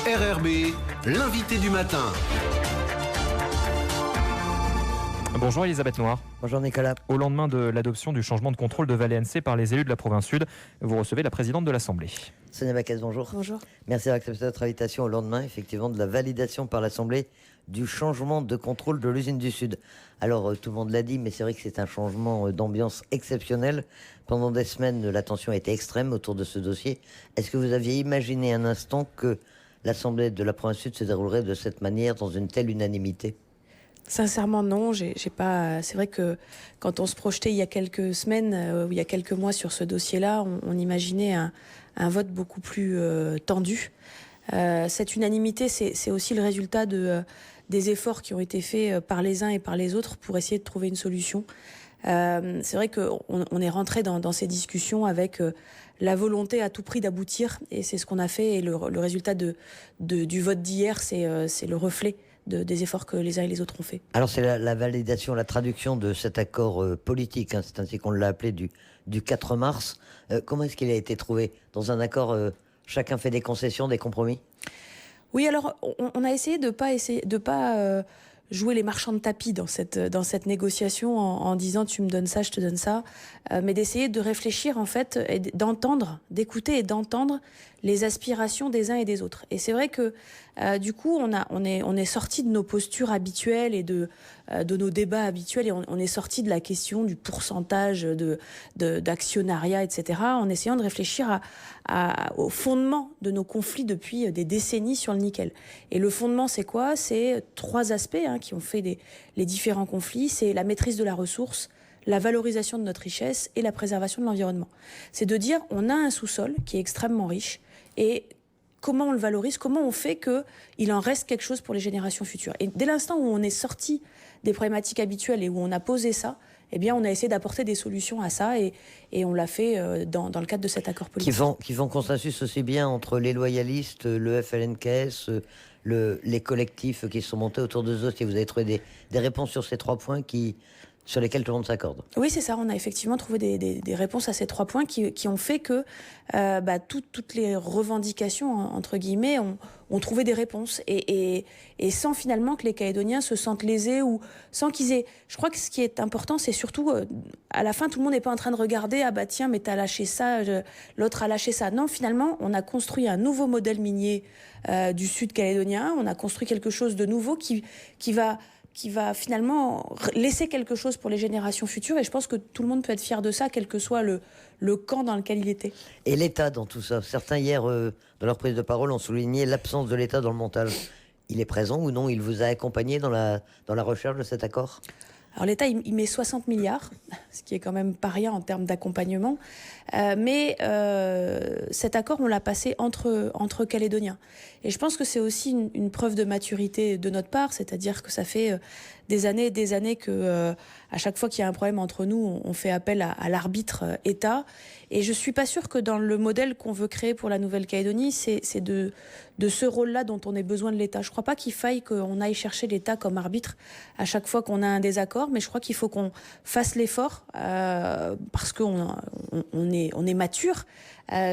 RRB, l'invité du matin. Bonjour Elisabeth Noir. Bonjour Nicolas. Au lendemain de l'adoption du changement de contrôle de Valais NC par les élus de la province Sud, vous recevez la présidente de l'Assemblée. Sonia Baquez, bonjour. Bonjour. Merci d'avoir accepté notre invitation au lendemain, effectivement, de la validation par l'Assemblée du changement de contrôle de l'usine du Sud. Alors, tout le monde l'a dit, mais c'est vrai que c'est un changement d'ambiance exceptionnel. Pendant des semaines, la tension a été extrême autour de ce dossier. Est-ce que vous aviez imaginé un instant que l'Assemblée de la province Sud se déroulerait de cette manière, dans une telle unanimité ? Sincèrement, non. J'ai pas. C'est vrai que quand on se projetait il y a quelques semaines, il y a quelques mois sur ce dossier-là, on imaginait un vote beaucoup plus tendu. Cette unanimité, c'est aussi le résultat des efforts qui ont été faits par les uns et par les autres pour essayer de trouver une solution. C'est vrai qu'on est rentré dans ces discussions avec la volonté à tout prix d'aboutir, et c'est ce qu'on a fait. Et le résultat du vote d'hier, c'est le reflet des efforts que les uns et les autres ont fait. Alors c'est la validation, la traduction de cet accord politique, hein, c'est ainsi qu'on l'a appelé, du 4 mars. Comment est-ce qu'il a été trouvé ? Dans un accord, chacun fait des concessions, des compromis ? Oui, alors on a essayé de pas jouer les marchands de tapis dans cette négociation en disant tu me donnes ça, je te donne ça, mais d'essayer de réfléchir en fait, et d'écouter et d'entendre les aspirations des uns et des autres. Et c'est vrai que du coup on est sorti de nos postures habituelles et de nos débats habituels, et on est sorti de la question du pourcentage d'actionnariat, etc., en essayant de réfléchir au fondement de nos conflits depuis des décennies sur le nickel. Et le fondement, c'est quoi ? C'est trois aspects qui ont fait les différents conflits. C'est la maîtrise de la ressource, la valorisation de notre richesse et la préservation de l'environnement. C'est de dire, on a un sous-sol qui est extrêmement riche, et comment on le valorise, comment on fait qu'il en reste quelque chose pour les générations futures. Et dès l'instant où on est sorti des problématiques habituelles et où on a posé ça, eh bien, on a essayé d'apporter des solutions à ça, et on l'a fait dans le cadre de cet accord politique. Qui font consensus aussi bien entre les loyalistes, le FLNKS, les collectifs qui se sont montés autour de ce dossier. Vous avez trouvé des réponses sur ces 3 points sur lesquels tout le monde s'accorde. Oui, c'est ça. On a effectivement trouvé des réponses à ces 3 points qui ont fait que toutes les revendications, entre guillemets, ont trouvé des réponses. Et sans finalement que les Calédoniens se sentent lésés, ou sans qu'ils aient... Je crois que ce qui est important, c'est surtout, à la fin, tout le monde n'est pas en train de regarder « Ah bah tiens, mais t'as lâché ça, l'autre a lâché ça ». Non, finalement, on a construit un nouveau modèle minier du Sud calédonien. On a construit quelque chose de nouveau qui va finalement laisser quelque chose pour les générations futures, et je pense que tout le monde peut être fier de ça, quel que soit le camp dans lequel il était. Et l'État dans tout ça, certains hier, dans leur prise de parole, ont souligné l'absence de l'État dans le montage. Il est présent ou non ? Il vous a accompagné dans la recherche de cet accord ? Alors l'État, il met 60 milliards, ce qui est quand même pas rien en termes d'accompagnement, mais cet accord, on l'a passé entre Calédoniens. Et je pense que c'est aussi une preuve de maturité de notre part, c'est-à-dire que ça fait des années et des années que à chaque fois qu'il y a un problème entre nous, on fait appel à l'arbitre État. Et je suis pas sûre que dans le modèle qu'on veut créer pour la Nouvelle-Calédonie, c'est de ce rôle-là dont on ait besoin de l'État. Je crois pas qu'il faille qu'on aille chercher l'État comme arbitre à chaque fois qu'on a un désaccord, mais je crois qu'il faut qu'on fasse l'effort, parce qu'on est mature,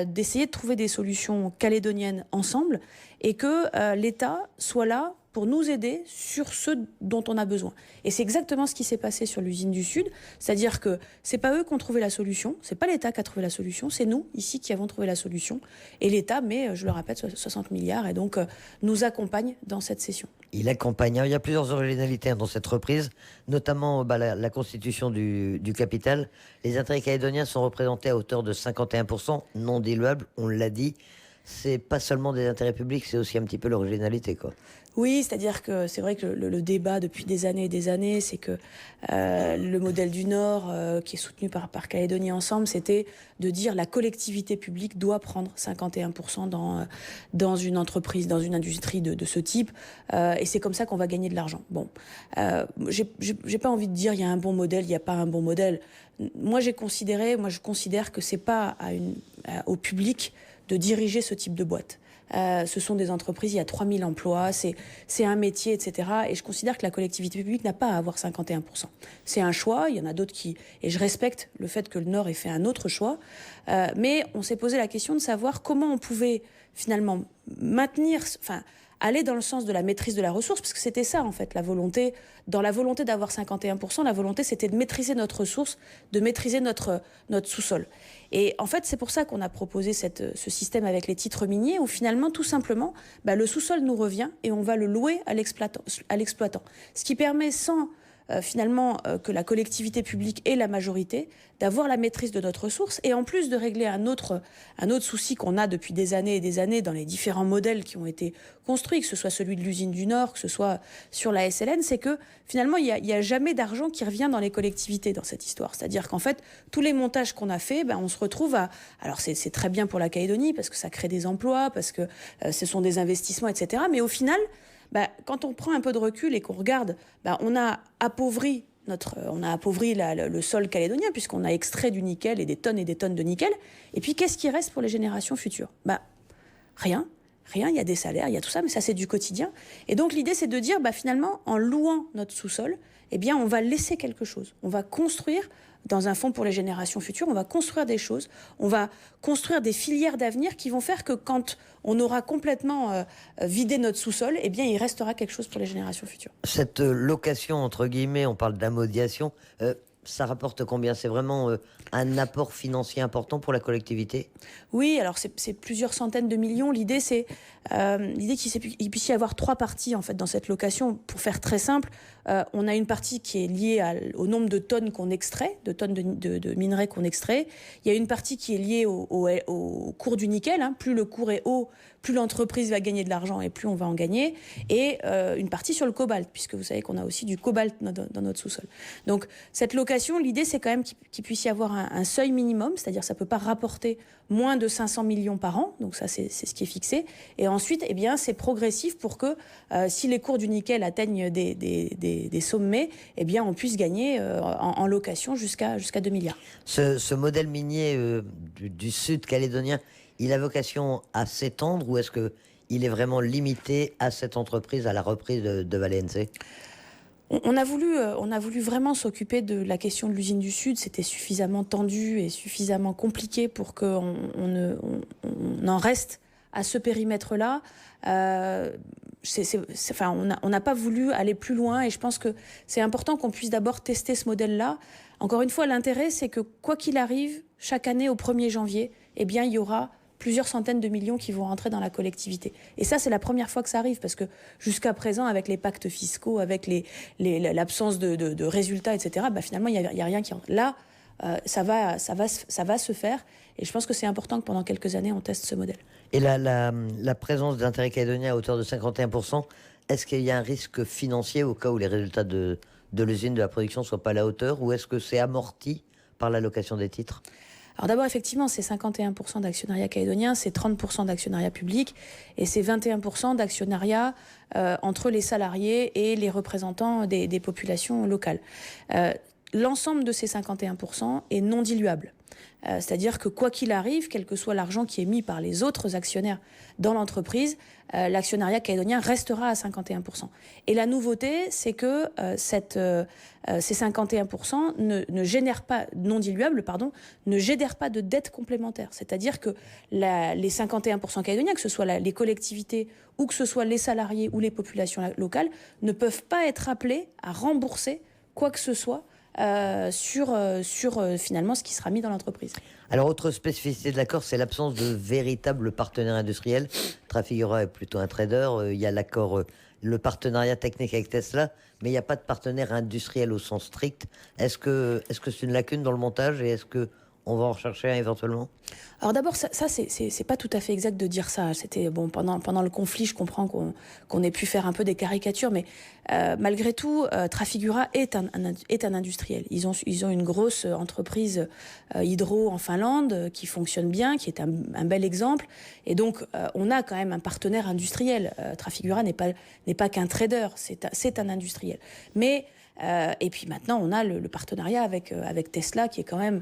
d'essayer de trouver des solutions calédoniennes ensemble, et que l'État soit là pour nous aider sur ce dont on a besoin. Et c'est exactement ce qui s'est passé sur l'usine du Sud, c'est-à-dire que c'est pas eux qui ont trouvé la solution, c'est pas l'État qui a trouvé la solution, c'est nous, ici, qui avons trouvé la solution. Et l'État met, je le répète, 60 milliards, et donc nous accompagne dans cette session. Il accompagne. Il y a plusieurs originalités dans cette reprise, notamment la constitution du capital. Les intérêts calédoniens sont représentés à hauteur de 51%, non diluables, on l'a dit. C'est pas seulement des intérêts publics, c'est aussi un petit peu l'originalité, quoi. Oui, c'est-à-dire que c'est vrai que le débat depuis des années et des années, c'est que le modèle du Nord, qui est soutenu par Calédonie Ensemble, c'était de dire la collectivité publique doit prendre 51% dans une entreprise, dans une industrie de ce type, et c'est comme ça qu'on va gagner de l'argent. Bon, j'ai pas envie de dire il y a un bon modèle, il n'y a pas un bon modèle. Moi, je considère que c'est pas au public de diriger ce type de boîte. Ce sont des entreprises, il y a 3000 emplois, c'est un métier, etc. Et je considère que la collectivité publique n'a pas à avoir 51%. C'est un choix, il y en a d'autres qui... Et je respecte le fait que le Nord ait fait un autre choix. Mais on s'est posé la question de savoir comment on pouvait finalement maintenir... aller dans le sens de la maîtrise de la ressource, parce que c'était ça, en fait, la volonté. Dans la volonté d'avoir 51%, la volonté, c'était de maîtriser notre ressource, de maîtriser notre sous-sol. Et en fait, c'est pour ça qu'on a proposé ce système avec les titres miniers, où finalement, tout simplement, le sous-sol nous revient et on va le louer à l'exploitant. Ce qui permet, sans que la collectivité publique ait la majorité, d'avoir la maîtrise de notre ressource et en plus de régler un autre souci qu'on a depuis des années et des années dans les différents modèles qui ont été construits, que ce soit celui de l'usine du Nord, que ce soit sur la SLN, c'est que finalement il y a jamais d'argent qui revient dans les collectivités dans cette histoire. C'est-à-dire qu'en fait tous les montages qu'on a faits, on se retrouve à... Alors c'est très bien pour la Calédonie parce que ça crée des emplois, parce que ce sont des investissements, etc. Mais au final, quand on prend un peu de recul et qu'on regarde, on a appauvri le sol calédonien puisqu'on a extrait du nickel et des tonnes de nickel. Et puis, qu'est-ce qui reste pour les générations futures ? Rien. Il y a des salaires, il y a tout ça, mais ça, c'est du quotidien. Et donc, l'idée, c'est de dire, finalement, en louant notre sous-sol, on va laisser quelque chose. On va construire dans un fonds pour les générations futures, on va construire des choses, on va construire des filières d'avenir qui vont faire que quand on aura complètement vidé notre sous-sol, il restera quelque chose pour les générations futures. Cette location, entre guillemets, on parle d'amodiation, ça rapporte combien ? C'est vraiment un apport financier important pour la collectivité ? Oui, alors c'est plusieurs centaines de millions. L'idée, c'est qu'il puisse y avoir 3 parties en fait dans cette location. Pour faire très simple, on a une partie qui est liée au nombre de tonnes qu'on extrait, de tonnes de minerais qu'on extrait. Il y a une partie qui est liée au cours du nickel. Plus le cours est haut, plus l'entreprise va gagner de l'argent et plus on va en gagner. Et une partie sur le cobalt, puisque vous savez qu'on a aussi du cobalt dans notre sous-sol. Donc cette location, l'idée, c'est quand même qu'il puisse y avoir un seuil minimum, c'est-à-dire ça ne peut pas rapporter moins de 500 millions par an, donc ça c'est ce qui est fixé. Et ensuite, c'est progressif pour que si les cours du nickel atteignent des sommets, on puisse gagner en location jusqu'à 2 milliards. Ce modèle minier du sud calédonien, il a vocation à s'étendre ou est-ce qu'il est vraiment limité à cette entreprise, à la reprise de Vale-NC ? On a voulu vraiment s'occuper de la question de l'usine du Sud. C'était suffisamment tendu et suffisamment compliqué pour qu'on en reste à ce périmètre-là. On n'a pas voulu aller plus loin et je pense que c'est important qu'on puisse d'abord tester ce modèle-là. Encore une fois, l'intérêt, c'est que quoi qu'il arrive, chaque année au 1er janvier, il y aura plusieurs centaines de millions qui vont rentrer dans la collectivité. Et ça, c'est la première fois que ça arrive, parce que jusqu'à présent, avec les pactes fiscaux, avec l'absence de résultats, etc., finalement, il n'y a rien qui rentre. Là, ça va se faire, et je pense que c'est important que pendant quelques années, on teste ce modèle. Et la présence d'intérêt calédonien à hauteur de 51%, est-ce qu'il y a un risque financier au cas où les résultats de l'usine, de la production ne soient pas à la hauteur, ou est-ce que c'est amorti par l'allocation des titres ? Alors d'abord, effectivement, c'est 51% d'actionnariat calédonien, c'est 30% d'actionnariat public et c'est 21% d'actionnariat entre les salariés et les représentants des populations locales. L'ensemble de ces 51% est non diluable. C'est-à-dire que quoi qu'il arrive, quel que soit l'argent qui est mis par les autres actionnaires dans l'entreprise, l'actionnariat calédonien restera à 51%. Et la nouveauté, c'est que ces 51% ne génèrent pas, non diluables, ne génèrent pas de dette complémentaire. C'est-à-dire que les 51% calédoniens, que ce soit les collectivités ou que ce soit les salariés ou les populations locales, ne peuvent pas être appelés à rembourser quoi que ce soit sur finalement ce qui sera mis dans l'entreprise. Alors, autre spécificité de l'accord, c'est l'absence de véritable partenaire industriel. Trafigura est plutôt un trader. Il y a l'accord, le partenariat technique avec Tesla, mais il n'y a pas de partenaire industriel au sens strict. Est-ce que c'est une lacune dans le montage et est-ce qu'on va en rechercher un éventuellement ? Alors d'abord, ça c'est pas tout à fait exact de dire ça. C'était pendant le conflit, je comprends qu'on ait pu faire un peu des caricatures, mais malgré tout, Trafigura est un industriel. Ils ont une grosse entreprise hydro en Finlande qui fonctionne bien, qui est un bel exemple. Et donc, on a quand même un partenaire industriel. Trafigura n'est pas qu'un trader, c'est un industriel. Mais et puis maintenant, on a le partenariat avec Tesla qui est quand même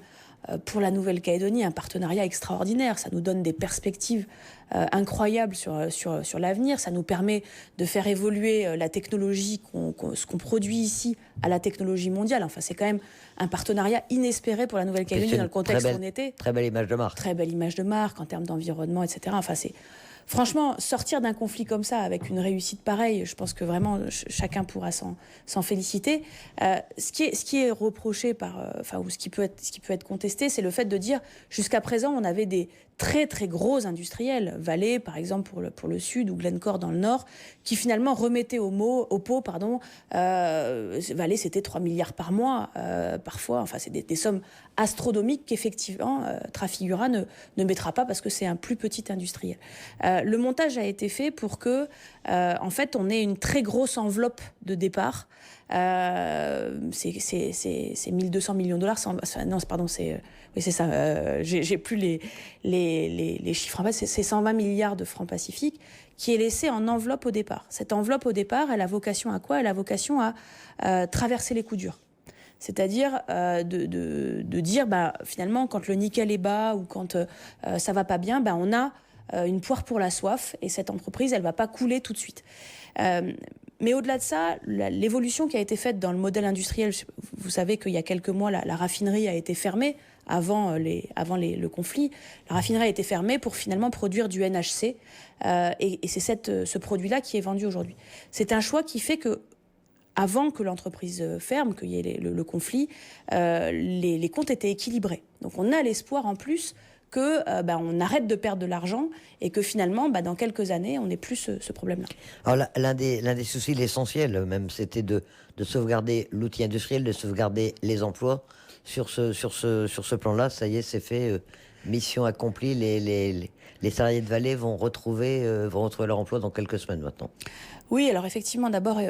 pour la Nouvelle-Calédonie un partenariat extraordinaire. Ça nous donne des perspectives incroyables sur l'avenir. Ça nous permet de faire évoluer la technologie, ce qu'on produit ici, à la technologie mondiale. Enfin, c'est quand même un partenariat inespéré pour la Nouvelle-Calédonie dans le contexte où on était. Très belle image de marque. Très belle image de marque en termes d'environnement, etc. Enfin, franchement, sortir d'un conflit comme ça avec une réussite pareille, je pense que vraiment chacun pourra s'en féliciter. Ce qui est reproché ou ce qui peut être contesté, c'est le fait de dire jusqu'à présent on avait des très très gros industriels, Vale par exemple pour le sud ou Glencore dans le nord, qui finalement remettaient au pot. Vale c'était 3 milliards par mois parfois. Enfin c'est des sommes astronomiques qu'effectivement Trafigura ne mettra pas parce que c'est un plus petit industriel. Le montage a été fait pour que en fait on ait une très grosse enveloppe de départ. C'est 1200 millions de dollars. Non, pardon, oui, c'est ça. J'ai plus les chiffres en bas. C'est 120 milliards de francs Pacifique qui est laissé en enveloppe au départ. Cette enveloppe au départ, elle a vocation à quoi ? Elle a vocation à traverser les coups durs. C'est-à-dire de dire, finalement, quand le nickel est bas ou quand ça va pas bien, on a une poire pour la soif et cette entreprise, elle va pas couler tout de suite. Mais au-delà de ça, l'évolution qui a été faite dans le modèle industriel, vous savez qu'il y a quelques mois, la raffinerie a été fermée avant le conflit. La raffinerie a été fermée pour finalement produire du NHC et c'est ce produit-là qui est vendu aujourd'hui. C'est un choix qui fait que avant que l'entreprise ferme, qu'il y ait le conflit, les comptes étaient équilibrés. Donc on a l'espoir en plus qu'on arrête de perdre de l'argent et que finalement, dans quelques années, on n'ait plus ce problème-là. Alors l'un des soucis, l'essentiel même, c'était de sauvegarder l'outil industriel, de sauvegarder les emplois. Sur ce plan-là, ça y est, c'est fait. Mission accomplie. Les salariés de Vale vont retrouver leur emploi dans quelques semaines maintenant. Oui, alors effectivement, d'abord,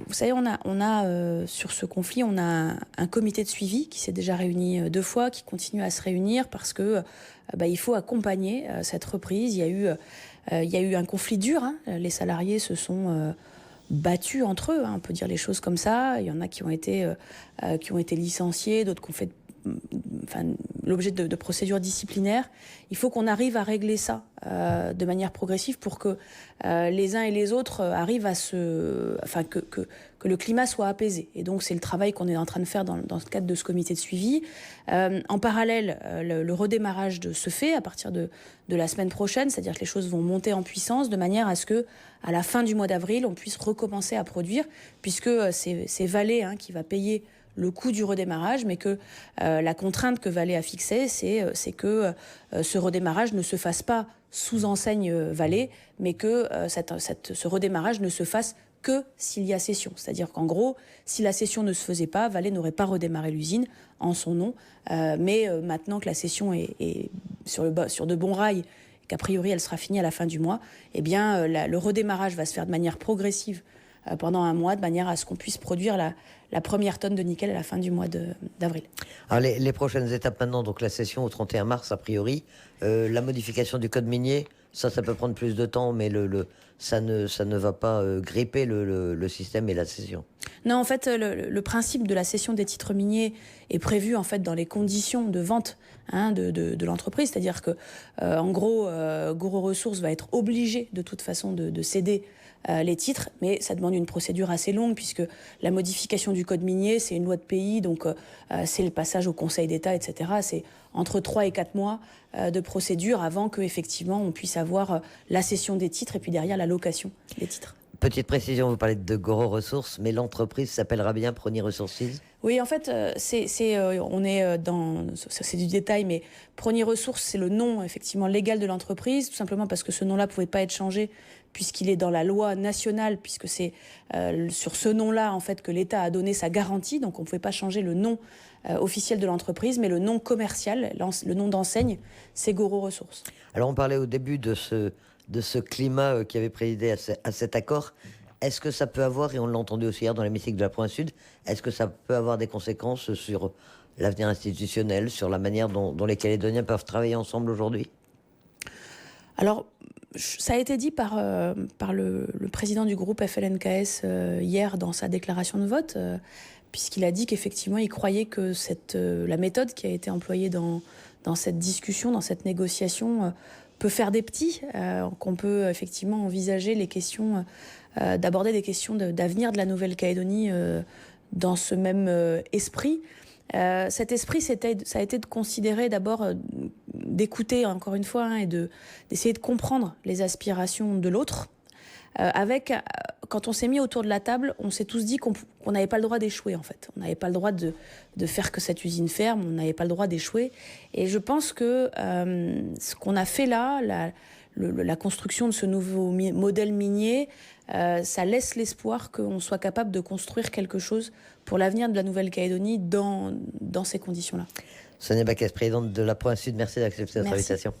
vous savez, on a sur ce conflit, on a un comité de suivi qui s'est déjà réuni 2 fois, qui continue à se réunir parce que il faut accompagner cette reprise. Il y a eu un conflit dur. Les salariés se sont battus entre eux. On peut dire les choses comme ça. Il y en a qui ont été licenciés, d'autres qui ont fait l'objet de procédures disciplinaires. Il faut qu'on arrive à régler ça de manière progressive pour que les uns et les autres arrivent à que le climat soit apaisé. Et donc c'est le travail qu'on est en train de faire dans le cadre de ce comité de suivi. En parallèle, le redémarrage se fait à partir de la semaine prochaine, c'est-à-dire que les choses vont monter en puissance de manière à ce que à la fin du mois d'avril, on puisse recommencer à produire, puisque c'est Vale qui va payer le coût du redémarrage, mais que la contrainte que Vale a fixée, c'est que ce redémarrage ne se fasse pas sous enseigne Vale, mais que ce redémarrage ne se fasse que s'il y a cession. C'est-à-dire qu'en gros, si la cession ne se faisait pas, Vale n'aurait pas redémarré l'usine en son nom. Mais maintenant que la cession est sur de bons rails, et qu'a priori elle sera finie à la fin du mois, eh bien le redémarrage va se faire de manière progressive pendant un mois, de manière à ce qu'on puisse produire la première tonne de nickel à la fin du mois d'avril. Alors les prochaines étapes maintenant, donc la session au 31 mars a priori, la modification du code minier, ça peut prendre plus de temps, mais ça ne va pas gripper le système et la session. Non, en fait, le principe de la cession des titres miniers est prévu en fait dans les conditions de vente de l'entreprise, c'est-à-dire que en gros, Goro Ressources va être obligé de toute façon de céder les titres, mais ça demande une procédure assez longue puisque la modification du code minier, c'est une loi de pays, donc c'est le passage au Conseil d'État, etc. C'est entre 3 et 4 mois de procédure avant qu'effectivement on puisse avoir la cession des titres et puis derrière la location des titres. Petite précision, vous parlez de Goro Ressources, mais l'entreprise s'appellera bien Prony Resources. Oui, en fait, c'est du détail, mais Prony Resources, c'est le nom effectivement légal de l'entreprise, tout simplement parce que ce nom-là pouvait pas être changé puisqu'il est dans la loi nationale, puisque c'est sur ce nom-là en fait que l'État a donné sa garantie, donc on ne pouvait pas changer le nom officiel de l'entreprise, mais le nom commercial, le nom d'enseigne, c'est Goro Ressources. Alors on parlait au début de ce climat qui avait présidé à cet accord. Est-ce que ça peut avoir, et on l'a entendu aussi hier dans l'hémicycle de la Province Sud, est-ce que ça peut avoir des conséquences sur l'avenir institutionnel, sur la manière dont les Calédoniens peuvent travailler ensemble aujourd'hui ? Alors, ça a été dit par le président du groupe FLNKS hier dans sa déclaration de vote. puisqu'il a dit qu'effectivement, il croyait que la méthode qui a été employée dans cette discussion, dans cette négociation, peut faire des petits, qu'on peut effectivement envisager les questions, d'aborder des questions d'avenir de la Nouvelle-Calédonie dans ce même esprit. Cet esprit, ça a été de considérer d'abord, d'écouter encore une fois, et d'essayer de comprendre les aspirations de l'autre. Quand on s'est mis autour de la table, on s'est tous dit qu'on n'avait pas le droit d'échouer, en fait. On n'avait pas le droit de faire que cette usine ferme, on n'avait pas le droit d'échouer. Et je pense que ce qu'on a fait là, la construction de ce nouveau modèle minier, ça laisse l'espoir qu'on soit capable de construire quelque chose pour l'avenir de la Nouvelle-Calédonie dans ces conditions-là. Sonia Backes, présidente de la Province Sud, merci d'accepter notre invitation.